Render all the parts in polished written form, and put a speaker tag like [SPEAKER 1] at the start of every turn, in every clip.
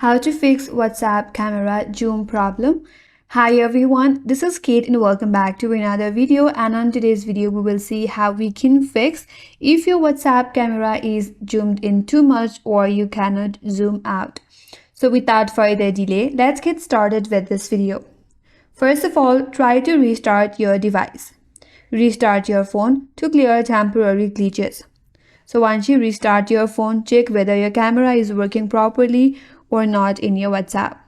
[SPEAKER 1] How to fix WhatsApp camera zoom problem. Hi everyone, this is Kate and welcome back to another video, and on today's video we will see how we can fix if your WhatsApp camera is zoomed in too much or you cannot zoom out. So without further delay, let's get started with this video. First of all, try to restart your device. Restart your phone to clear temporary glitches. So once you restart your phone, check whether your camera is working properly or not in your WhatsApp.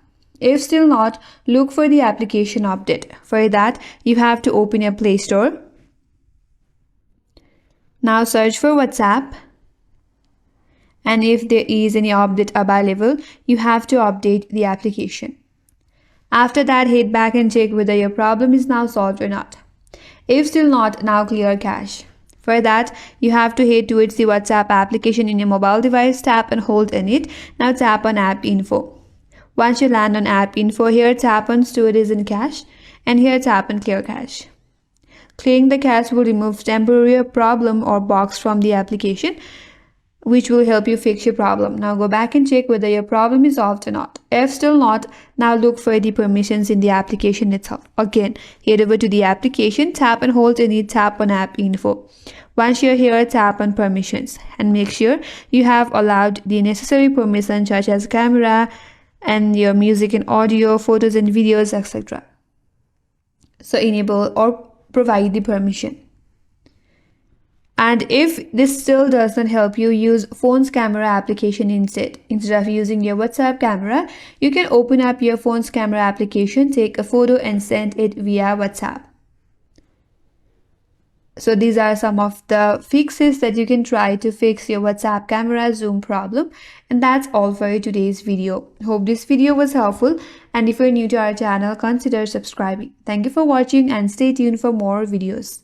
[SPEAKER 1] If still not, look for the application update. For that, you have to open your Play Store. Now search for WhatsApp. And if there is any update available, you have to update the application. After that, head back and check whether your problem is now solved or not. If still not, now clear cache. For that, you have to head towards the WhatsApp application in your mobile device, tap and hold in it. Now tap on App Info. Once you land on App Info, here tap on Storage in Cache, and here tap on Clear Cache. Clearing the cache will remove temporary problem or box from the application, which will help you fix your problem. Now go back and check whether your problem is solved or not. If still not, now look for the permissions in the application itself. Again, head over to the application, tap and hold in it, tap on App Info. Once you're here, tap on Permissions and make sure you have allowed the necessary permissions such as camera and your music and audio, photos and videos, etc. So enable or provide the permission. And if this still doesn't help you, use phone's camera application instead. Instead of using your WhatsApp camera, you can open up your phone's camera application, take a photo and send it via WhatsApp. So these are some of the fixes that you can try to fix your WhatsApp camera zoom problem. And that's all for today's video. Hope this video was helpful. And if you're new to our channel, consider subscribing. Thank you for watching and stay tuned for more videos.